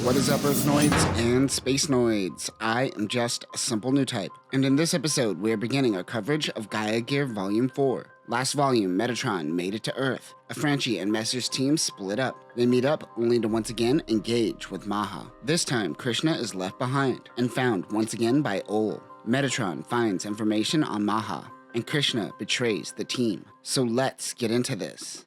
What is up, Earthnoids and Spacenoids? I am just a simple Newtype, and in this episode, we are beginning our coverage of Gaia Gear Volume 4. Last volume, Metatron made it to Earth. Afranchi and Messer's team split up. They meet up only to once again engage with Maha. This time, Krishna is left behind and found once again by Ol. Metatron finds information on Maha, and Krishna betrays the team. So let's get into this.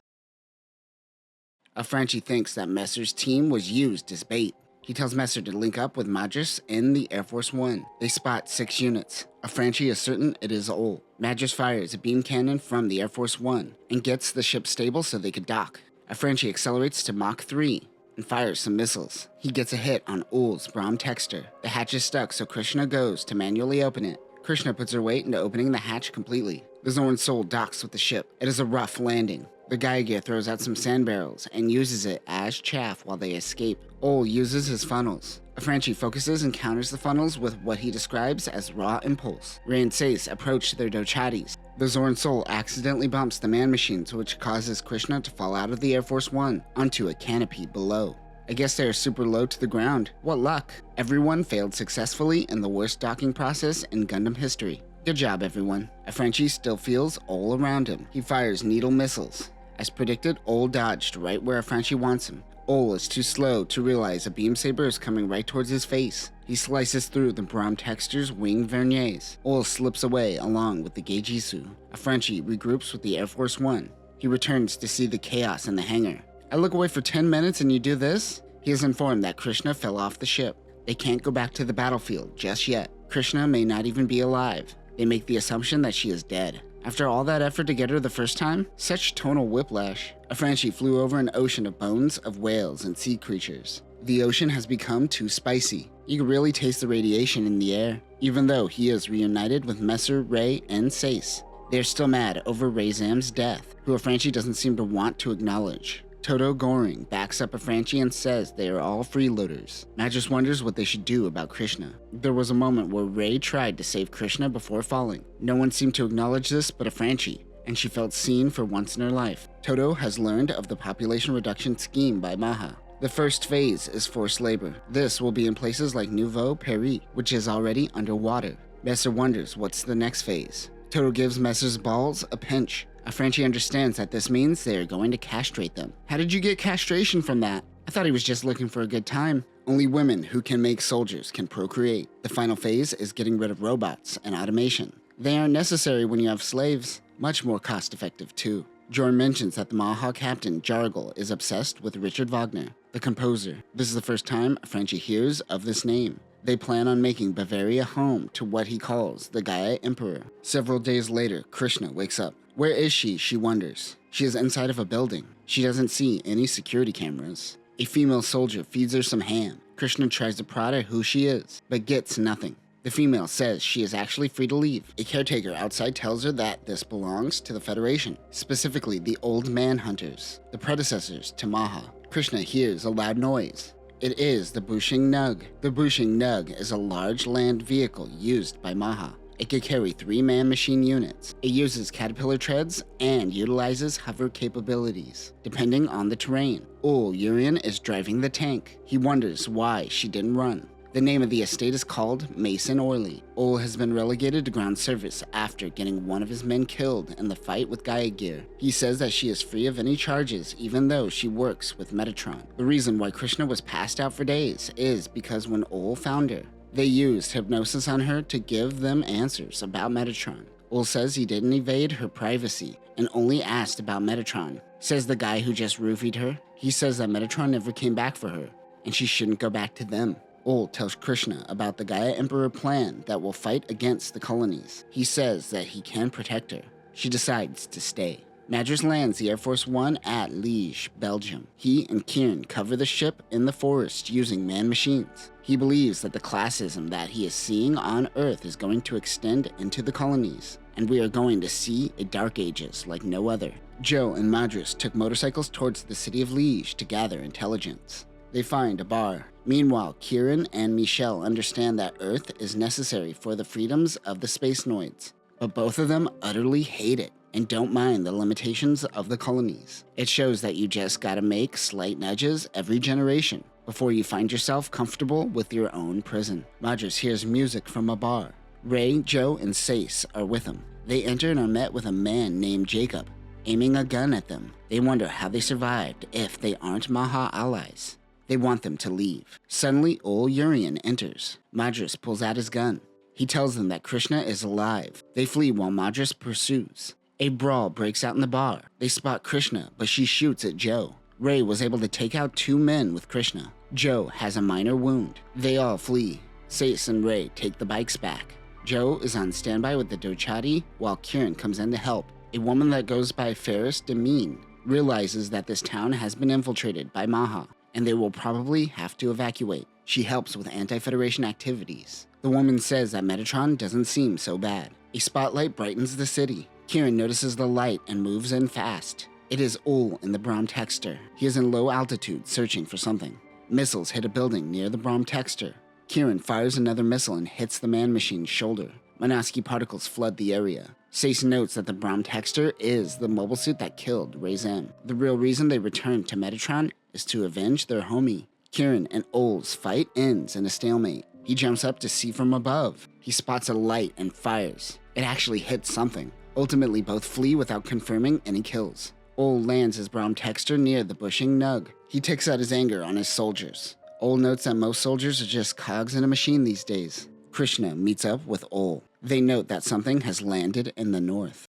Afranchi thinks that Messer's team was used as bait. He tells Messer to link up with Madras in the Air Force One. They spot 6 units. Afranchi is certain it is Ol. Madras fires a beam cannon from the Air Force One and gets the ship stable so they could dock. Afranchi accelerates to Mach 3 and fires some missiles. He gets a hit on Ol's Brahm Texter. The hatch is stuck, so Krishna goes to manually open it. Krishna puts her weight into opening the hatch completely. The Zoran Soul docks with the ship. It is a rough landing. The Gaia Gear throws out some sand barrels and uses it as chaff while they escape. Ol uses his funnels. Afranchi focuses and counters the funnels with what he describes as raw impulse. Ray and Sace approach their Dochatis. The Zoran Soul accidentally bumps the man machines, which causes Krishna to fall out of the Air Force One onto a canopy below. I guess they are super low to the ground. What luck. Everyone failed successfully in the worst docking process in Gundam history. Good job, everyone. Afranchi still feels Ol around him. He fires needle missiles. As predicted, Ol dodged right where Afranchi wants him. Ol is too slow to realize a beam saber is coming right towards his face. He slices through the Brahm Texter's wing verniers. Ol slips away along with the Geijisu. Afranchi regroups with the Air Force One. He returns to see the chaos in the hangar. I look away for 10 minutes and you do this? He is informed that Krishna fell off the ship. They can't go back to the battlefield just yet. Krishna may not even be alive. They make the assumption that she is dead. After all that effort to get her the first time, such tonal whiplash. Afranchi flew over an ocean of bones of whales and sea creatures. The ocean has become too spicy. You can really taste the radiation in the air. Even though he is reunited with Messer, Ray, and Sace, they're still mad over Rayzam's death, who Afranchi doesn't seem to want to acknowledge. Toto Goring backs up Afranchi and says they are all freeloaders. Madras wonders what they should do about Krishna. There was a moment where Ray tried to save Krishna before falling. No one seemed to acknowledge this but Afranchi, and she felt seen for once in her life. Toto has learned of the population reduction scheme by Maha. The first phase is forced labor. This will be in places like Nouveau Paris, which is already underwater. Messer wonders what's the next phase. Toto gives Messer's balls a pinch. Afranchi understands that this means they are going to castrate them. How did you get castration from that? I thought he was just looking for a good time. Only women who can make soldiers can procreate. The final phase is getting rid of robots and automation. They aren't necessary when you have slaves. Much more cost-effective too. Jorn mentions that the Maha captain, Jargal, is obsessed with Richard Wagner, the composer. This is the first time Afranchi hears of this name. They plan on making Bavaria home to what he calls the Gaia Emperor. Several days later, Krishna wakes up. Where is she? She wonders. She is inside of a building. She doesn't see any security cameras. A female soldier feeds her some ham. Krishna tries to prod at who she is, but gets nothing. The female says she is actually free to leave. A caretaker outside tells her that this belongs to the Federation, specifically the Old Man Hunters, the predecessors to Maha. Krishna hears a loud noise. It is the Bushing Nug. The Bushing Nug is a large land vehicle used by Maha. It can carry 3 man-machine units. It uses caterpillar treads and utilizes hover capabilities, depending on the terrain. Ol Urian is driving the tank. He wonders why she didn't run. The name of the estate is called Mason Orley. Ol has been relegated to ground service after getting one of his men killed in the fight with Gaia Gear. He says that she is free of any charges even though she works with Metatron. The reason why Krishna was passed out for days is because when Ol found her, they used hypnosis on her to give them answers about Metatron. Ol says he didn't evade her privacy and only asked about Metatron. Says the guy who just roofied her. He says that Metatron never came back for her and she shouldn't go back to them. Ol tells Krishna about the Gaia Emperor plan that will fight against the colonies. He says that he can protect her. She decides to stay. Madras lands the Air Force One at Liège, Belgium. He and Kieran cover the ship in the forest using man-machines. He believes that the classism that he is seeing on Earth is going to extend into the colonies, and we are going to see a Dark Ages like no other. Joe and Madras took motorcycles towards the city of Liège to gather intelligence. They find a bar. Meanwhile, Kieran and Michelle understand that Earth is necessary for the freedoms of the Spacenoids, but both of them utterly hate it and don't mind the limitations of the colonies. It shows that you just gotta make slight nudges every generation. before you find yourself comfortable with your own prison. Madras hears music from a bar. Ray, Joe, and Sace are with him. They enter and are met with a man named Jacob, aiming a gun at them. They wonder how they survived if they aren't Maha allies. They want them to leave. Suddenly, old Urian enters. Madras pulls out his gun. He tells them that Krishna is alive. They flee while Madras pursues. A brawl breaks out in the bar. They spot Krishna, but she shoots at Joe. Ray was able to take out 2 men with Krishna. Joe has a minor wound. They all flee. Sace and Ray take the bikes back. Joe is on standby with the Dochati while Kieran comes in to help. A woman that goes by Ferris Demeen realizes that this town has been infiltrated by Maha, and they will probably have to evacuate. She helps with anti-Federation activities. The woman says that Metatron doesn't seem so bad. A spotlight brightens the city. Kieran notices the light and moves in fast. It is Ol in the Brahm Texter. He is in low altitude searching for something. Missiles hit a building near the Brahm Texter. Kieran fires another missile and hits the man-machine's shoulder. Monosky particles flood the area. Sace notes that the Brahm Texter is the mobile suit that killed Rayzem. The real reason they returned to Metatron is to avenge their homie. Kieran and Ol's fight ends in a stalemate. He jumps up to see from above. He spots a light and fires. It actually hits something. Ultimately, both flee without confirming any kills. Ol lands his Brahm Texter near the bushing Nug. He takes out his anger on his soldiers. Ol notes that most soldiers are just cogs in a machine these days. Krishna meets up with Ol. They note that something has landed in the north.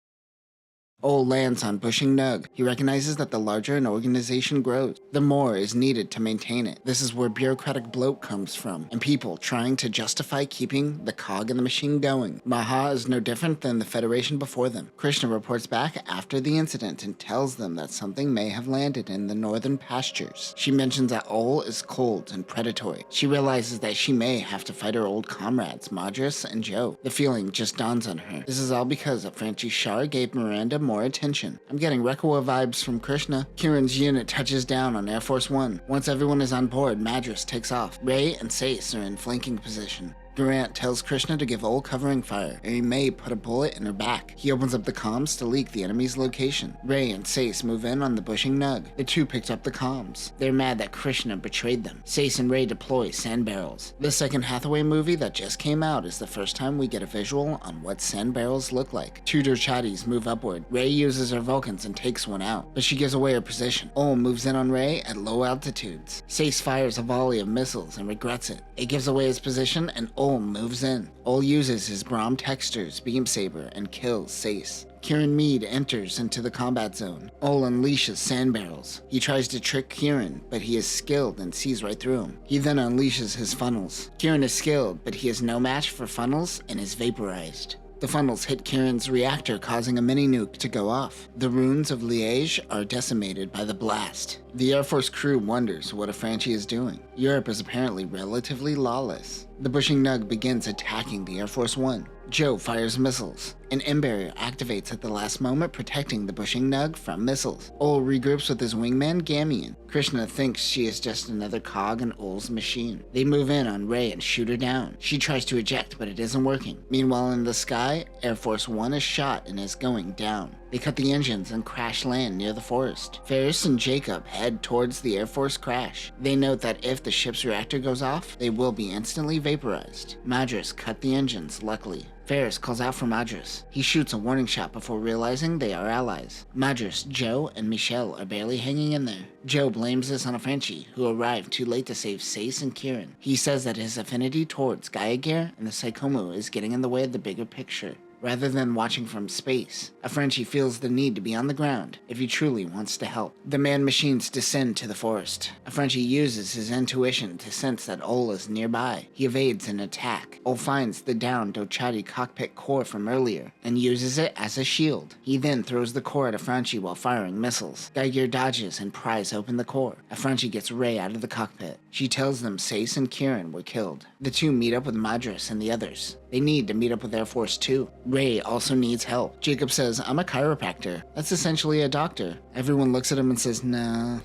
Ol lands on bushing Nug. He recognizes that the larger an organization grows, the more is needed to maintain it. This is where bureaucratic bloat comes from, and people trying to justify keeping the cog in the machine going. Maha is no different than the Federation before them. Krishna reports back after the incident and tells them that something may have landed in the northern pastures. She mentions that Ol is cold and predatory. She realizes that she may have to fight her old comrades, Madras and Joe. The feeling just dawns on her. This is all because Franchi Shar gave Miranda more attention. I'm getting Rekoa vibes from Krishna. Kieran's unit touches down on Air Force One. Once everyone is on board, Madras takes off. Ray and Sace are in flanking position. Durant tells Krishna to give Ol covering fire, or he may put a bullet in her back. He opens up the comms to leak the enemy's location. Ray and Sace move in on the bushing Nug. The two picked up the comms. They're mad that Krishna betrayed them. Sace and Ray deploy sand barrels. The second Hathaway movie that just came out is the first time we get a visual on what sand barrels look like. Two Durchatis move upward. Ray uses her Vulcans and takes one out, but she gives away her position. Ol moves in on Ray at low altitudes. Sace fires a volley of missiles and regrets it. It gives away his position, and Ol moves in. Ol uses his Brahm Texter's beam saber and kills Sace. Kieran Mead enters into the combat zone. Ol unleashes sand barrels. He tries to trick Kieran, but he is skilled and sees right through him. He then unleashes his funnels. Kieran is skilled, but he is no match for funnels and is vaporized. The funnels hit Kieran's reactor, causing a mini-nuke to go off. The ruins of Liège are decimated by the blast. The Air Force crew wonders what Franchi is doing. Europe is apparently relatively lawless. The bushing Nug begins attacking the Air Force One. Joe fires missiles. An M-barrier activates at the last moment, protecting the bushing Nug from missiles. Ol regroups with his wingman, Gamian. Krishna thinks she is just another cog in Ol's machine. They move in on Ray and shoot her down. She tries to eject, but it isn't working. Meanwhile, in the sky, Air Force One is shot and is going down. They cut the engines and crash land near the forest. Ferris and Jacob head towards the Air Force crash. They note that if the ship's reactor goes off, they will be instantly vaporized. Madras cut the engines, luckily. Ferris calls out for Madras. He shoots a warning shot before realizing they are allies. Madras, Joe, and Michelle are barely hanging in there. Joe blames this on Franchi, who arrived too late to save Sace and Kieran. He says that his affinity towards Gaia Gear and the Psychomu is getting in the way of the bigger picture. Rather than watching from space, Franchi feels the need to be on the ground if he truly wants to help. The man-machines descend to the forest. Franchi uses his intuition to sense that Ol is nearby. He evades an attack. Ol finds the downed Dochati cockpit core from earlier and uses it as a shield. He then throws the core at Franchi while firing missiles. Gaia Gear dodges and pries open the core. Franchi gets Ray out of the cockpit. She tells them Sace and Kieran were killed. The two meet up with Madras and the others. They need to meet up with Air Force 2. Ray also needs help. Jacob says, I'm a chiropractor. That's essentially a doctor. Everyone looks at him and says, nah,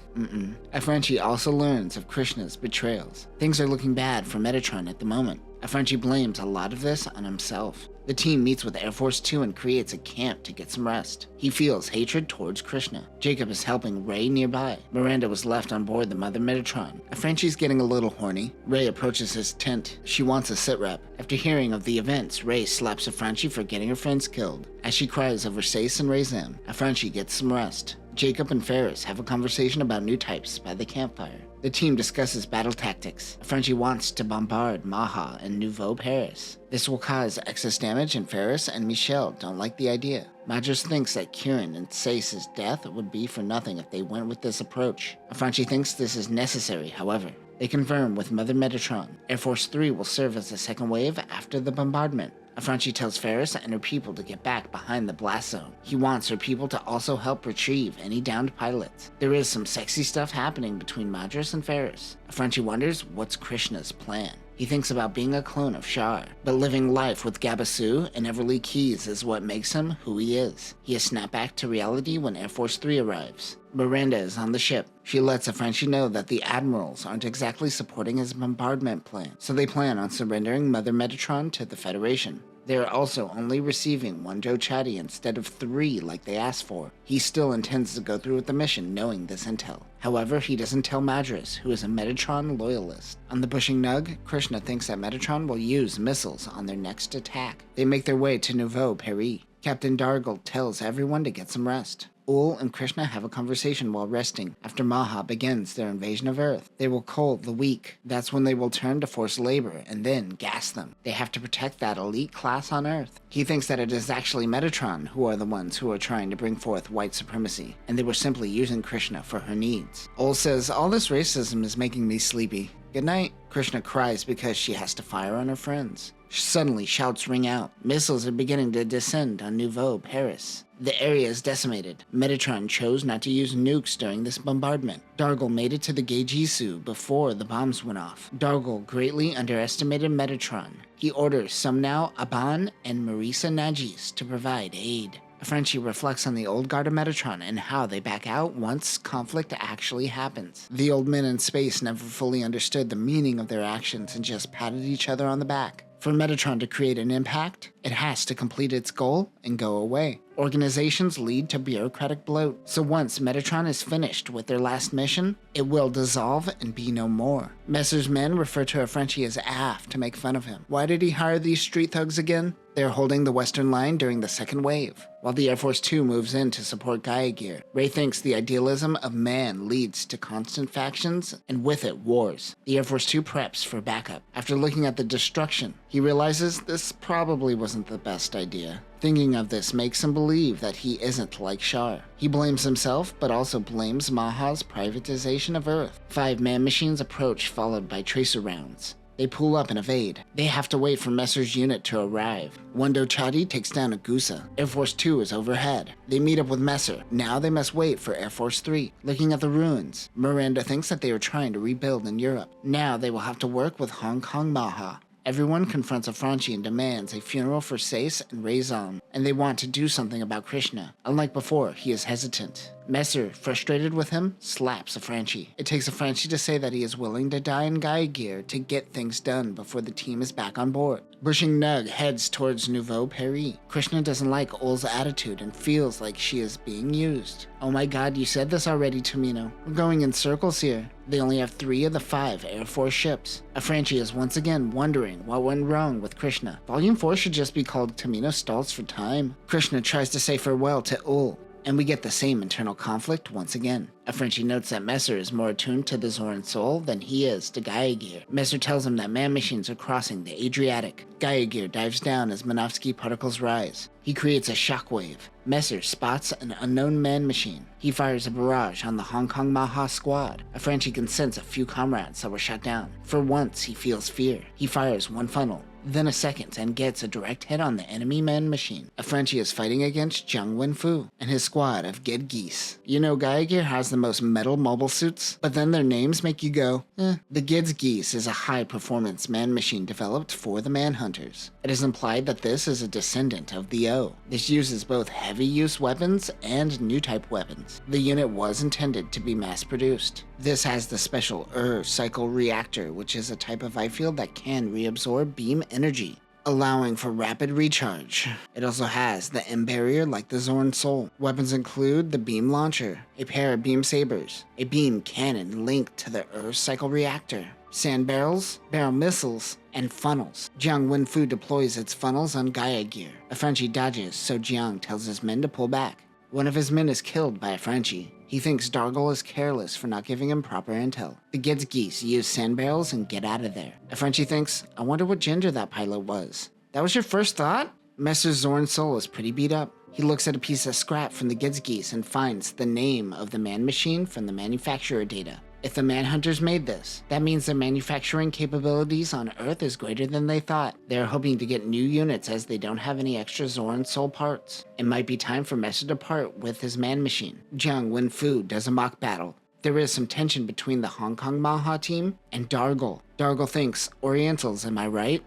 Franchi also learns of Krishna's betrayals. Things are looking bad for Metatron at the moment. Franchi blames a lot of this on himself. The team meets with Air Force 2 and creates a camp to get some rest. He feels hatred towards Krishna. Jacob is helping Ray nearby. Miranda was left on board the Mother Metatron. Frenchie's getting a little horny. Ray approaches his tent. She wants a sitrep. After hearing of the events, Ray slaps Frenchie for getting her friends killed. As she cries over Sace and Rayzam, Frenchie gets some rest. Jacob and Ferris have a conversation about Newtypes by the campfire. The team discusses battle tactics. Frenchie wants to bombard Maha and Nouveau Paris. This will cause excess damage, and Ferris and Michelle don't like the idea. Madras thinks that Kieran and Sace's death would be for nothing if they went with this approach. Frenchie thinks this is necessary, however. They confirm with Mother Metatron. Air Force 3 will serve as a second wave after the bombardment. Frenchie tells Ferris and her people to get back behind the blast zone. He wants her people to also help retrieve any downed pilots. There is some sexy stuff happening between Madras and Ferris. Frenchie wonders what's Krishna's plan. He thinks about being a clone of Shar, but living life with Gabasu and Everly Keys is what makes him who he is. He is snapped back to reality when Air Force 3 arrives. Miranda is on the ship. She lets Frenchie know that the admirals aren't exactly supporting his bombardment plan, so they plan on surrendering Mother Metatron to the Federation. They are also only receiving 1 Joe Chatty instead of 3 like they asked for. He still intends to go through with the mission knowing this intel. However, he doesn't tell Madras, who is a Metatron loyalist. On the Bushing Nug, Krishna thinks that Metatron will use missiles on their next attack. They make their way to Nouveau Paris. Captain Dargle tells everyone to get some rest. Ul and Krishna have a conversation while resting after Maha begins their invasion of Earth. They will cull the weak. That's when they will turn to forced labor and then gas them. They have to protect that elite class on Earth. He thinks that it is actually Metatron who are the ones who are trying to bring forth white supremacy, and they were simply using Krishna for her needs. Ul says, "All this racism is making me sleepy. Good night." Krishna cries because she has to fire on her friends. Suddenly, shouts ring out. Missiles are beginning to descend on Nouveau Paris. The area is decimated. Metatron chose not to use nukes during this bombardment. Dargle made it to the Geijisu before the bombs went off. Dargle greatly underestimated Metatron. He orders Sumnau Aban and Marisa Najis to provide aid. Frenchie reflects on the old guard of Metatron and how they back out once conflict actually happens. The old men in space never fully understood the meaning of their actions and just patted each other on the back. For Metatron to create an impact, it has to complete its goal and go away. Organizations lead to bureaucratic bloat, so once Metatron is finished with their last mission, it will dissolve and be no more. Messer's men refer to Frenchie as Af to make fun of him. Why did he hire these street thugs again? They are holding the Western Line during the second wave. While the Air Force 2 moves in to support Gaia Gear, Ray thinks the idealism of man leads to constant factions, and with it, wars. The Air Force 2 preps for backup. After looking at the destruction, he realizes this probably wasn't the best idea. Thinking of this makes him believe that he isn't like Shar. He blames himself, but also blames Maha's privatization of Earth. 5 man machines approach, followed by tracer rounds. They pull up and evade. They have to wait for Messer's unit to arrive. Wando Chadi takes down a Gusa. Air Force 2 is overhead. They meet up with Messer. Now they must wait for Air Force 3. Looking at the ruins, Miranda thinks that they are trying to rebuild in Europe. Now they will have to work with Hong Kong Maha. Everyone confronts Afranchi and demands a funeral for Sace and Rayzon, and they want to do something about Krishna. Unlike before, he is hesitant. Messer, frustrated with him, slaps Afranchi. It takes Afranchi to say that he is willing to die in Gaia Gear to get things done before the team is back on board. Bushing Nug heads towards Nouveau Paris. Krishna doesn't like Ul's attitude and feels like she is being used. "Oh my god, you said this already, Tomino. We're going in circles here." They only have 3 of the 5 Air Force ships. Afranchi is once again wondering what went wrong with Krishna. Volume 4 should just be called Tomino Stalls for Time. Krishna tries to say farewell to Ul, and we get the same internal conflict once again. Afranchi notes that Messer is more attuned to the Zoran soul than he is to Gaia Gear. Messer tells him that man machines are crossing the Adriatic. Gaia Gear dives down as Minovsky particles rise. He creates a shockwave. Messer spots an unknown man machine. He fires a barrage on the Hong Kong Maha squad. Afranchi can sense a few comrades that were shot down. For once, he feels fear. He fires 1 funnel, then a second, and gets a direct hit on the enemy man machine. Afranchi is fighting against Zhang Wenfu and his squad of Ged Geese. You know Gaia Gear has the most metal mobile suits, but then their names make you go, eh. The Ged's Geese is a high-performance man machine developed for the Manhunters. It is implied that this is a descendant of the O. This uses both heavy-use weapons and Newtype weapons. The unit was intended to be mass-produced. This has the special cycle reactor, which is a type of eye field that can reabsorb beam energy. allowing for rapid recharge. It also has the M barrier like the Zorn Soul. Weapons include the beam launcher, a pair of beam sabers, a beam cannon linked to the Earth cycle reactor, sand barrels, barrel missiles, and funnels. Jiang Wenfu deploys its funnels on Gaia Gear. A Frenchie dodges, so Jiang tells his men to pull back. One of his men is killed by a Frenchie. He thinks Dargle is careless for not giving him proper intel. The Gids geese use sand barrels and get out of there. A Frenchie thinks, I wonder what gender that pilot was. That was your first thought? Messer Zorn Soul is pretty beat up. He looks at a piece of scrap from the Gids geese and finds the name of the man machine from the manufacturer data. If the Manhunters made this, that means their manufacturing capabilities on Earth is greater than they thought. They're hoping to get new units as they don't have any extra Zorn Soul parts. It might be time for Messer to part with his man machine. Jiang Wenfu does a mock battle. There is some tension between the Hong Kong Maha team and Dargle. Dargle thinks, Orientals, am I right?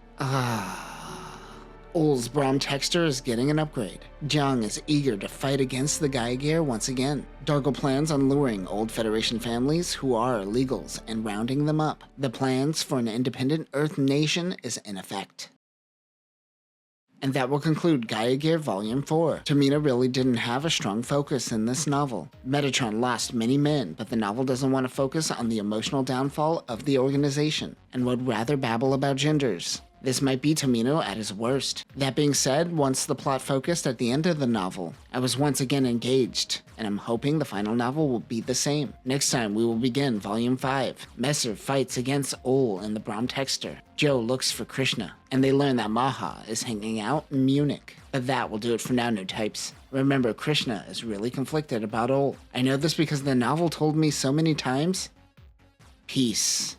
Ul's Brahm Texture is getting an upgrade. Jiang is eager to fight against the Gaia Gear once again. Dargle plans on luring old Federation families who are illegals and rounding them up. The plans for an independent Earth nation is in effect. And that will conclude Gaia Gear Volume 4. Tomino really didn't have a strong focus in this novel. Metatron lost many men, but the novel doesn't want to focus on the emotional downfall of the organization, and would rather babble about genders. This might be Tomino at his worst. That being said, once the plot focused at the end of the novel, I was once again engaged, and I'm hoping the final novel will be the same. Next time we will begin Volume 5. Messer fights against Ul in the Brahm Texture. Joe looks for Krishna, and they learn that Maha is hanging out in Munich. But that will do it for now, Newtypes. Remember, Krishna is really conflicted about Ul. I know this because the novel told me so many times. Peace.